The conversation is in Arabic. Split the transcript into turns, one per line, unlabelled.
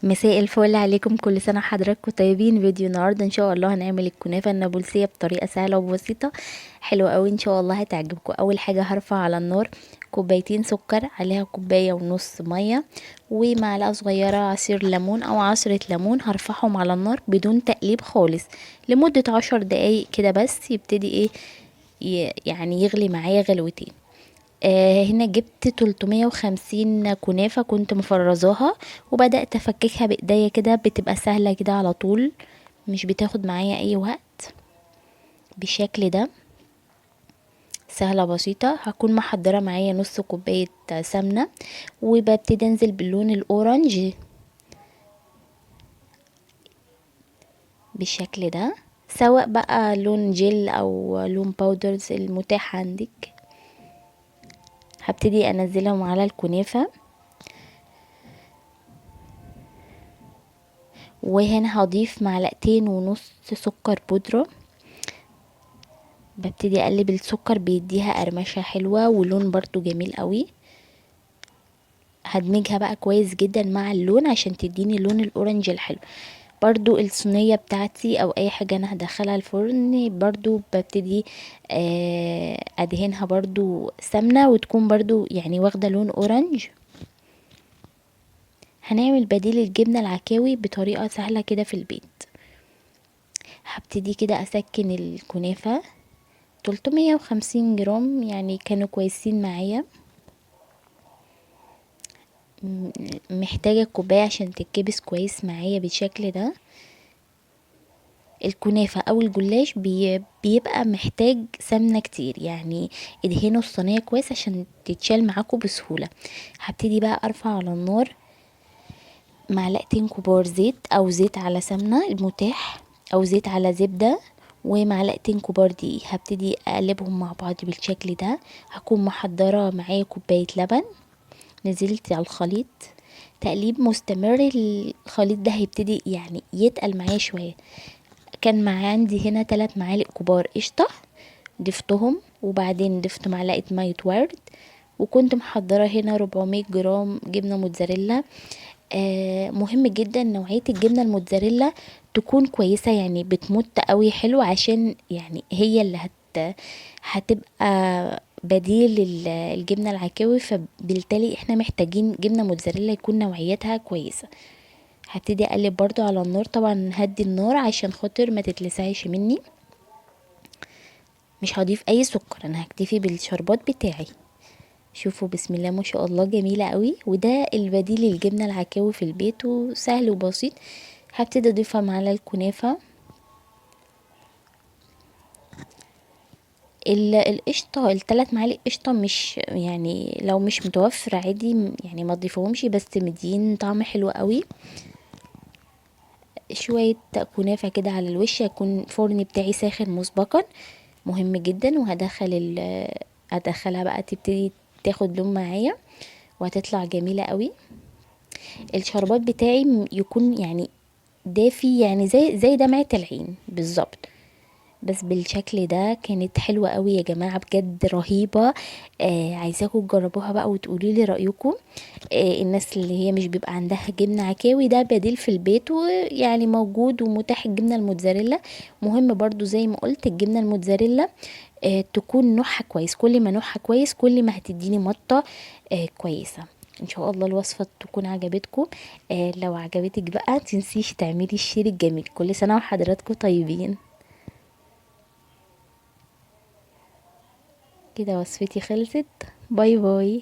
مساء الفل عليكم، كل سنة حضراتكم طيبين. فيديو النهاردة ان شاء الله هنعمل الكنافة النابلسية بطريقة سهلة وبسيطة حلوة قوي، ان شاء الله هتعجبكم. اول حاجة هرفع على النار كوبايتين سكر، عليها كوباية ونص مية، ومعلقة صغيرة عصير ليمون او عصرة ليمون. هرفعهم على النار بدون تقليب خالص لمدة 10 دقايق كده، بس يبتدي يعني يغلي معايا غلوتين. هنا جبت 350 كنافة كنت مفرزاها، وبدأت افككها بايديا كده، بتبقى سهلة كده على طول، مش بتاخد معايا اي وقت بالشكل ده، سهلة بسيطة. هكون محضرة معايا نص كوباية سمنة، وببتدي انزل باللون الاورنج بالشكل ده، سواء بقى لون جل او لون باودرز المتاح عندك. هبتدي انزلهم على الكنافة، وهنا هضيف معلقتين ونص سكر بودرة. ببتدي اقلب السكر، بيديها قرمشة حلوة ولون برضو جميل قوي. هدمجها بقى كويس جدا مع اللون عشان تديني لون الاورنج الحلو. برضو الصينية بتاعتي او اي حاجة انا هدخلها الفرن، برضو ببتدي ادهنها برضو سمنة، وتكون برضو يعني واخدة لون اورنج. هنعمل بديل الجبنة العكاوي بطريقة سهلة كده في البيت. هبتدي كده اسكن الكنافة 350 جرام، يعني كانوا كويسين معايا. محتاجة كوباية عشان تتكبس كويس معايا بالشكل ده. الكنافة او الجلاش بيبقى محتاج سمنة كتير، يعني ادهنوا الصينية كويس عشان تتشال معاكم بسهولة. هبتدي بقى ارفع على النار معلقتين كبار زيت، او زيت على سمنة المتاح، او زيت على زبدة، ومعلقتين كبار دقيق. هبتدي اقلبهم مع بعض بالشكل ده. هكون محضرة معايا كوباية لبن، نزلت على الخليط تقليب مستمر. الخليط ده هيبتدي يعني يتقل معايا شوية. كان معايا عندي هنا 3 معالق كبار قشطة، ضفتهم، وبعدين ضفت معلقة مية ورد، وكنت محضرة هنا 400 جرام جبنة موتزاريلا. مهم جدا نوعية الجبنة الموتزاريلا تكون كويسة، يعني بتمط قوي حلو، عشان يعني هي اللي هتبقى بديل الجبنة العكاوي، فبالتالي احنا محتاجين جبنة موتزاريلا يكون نوعيتها كويسة. هبتدي اقلب برضو على النار، طبعا هدي النار عشان خاطر ما تتلسعش مني. مش هضيف اي سكر، انا هكتفي بالشربات بتاعي. شوفوا بسم الله ما شاء الله، جميلة قوي. وده البديل للجبنة العكاوي في البيت، وسهل وبسيط. هبتدي اضيفها على الكنافة. القشطة، ال3 معالق قشطة، مش يعني لو مش متوفر عادي يعني ما تضيفهمش، بس مدين طعم حلو قوي. شوية كنافة كده على الوش، يكون فرن بتاعي ساخن مسبقا، مهم جدا. هدخلها بقى تبتدي تاخد لون معايا، وهتطلع جميلة قوي. الشربات بتاعي يكون يعني دافي، يعني زي دمعة العين بالظبط، بس بالشكل ده. كانت حلوة قوي يا جماعة، بجد رهيبة. عايزاكم تجربوها بقى وتقولي لي رأيكم. الناس اللي هي مش بيبقى عندها جبنة عكاوي، ده بديل في البيت ويعني موجود ومتاح. الجبنة الموتزاريلا مهم برضو، زي ما قلت الجبنة الموتزاريلا تكون نوعها كويس. كل ما نوعها كويس كل ما هتديني مطة كويسة. ان شاء الله الوصفة تكون عجبتكم. لو عجبتك بقى تنسيش تعملي الشير الجميل. كل سنة وحضراتكم طيبين. كده وصفتي خلصت. باي باي.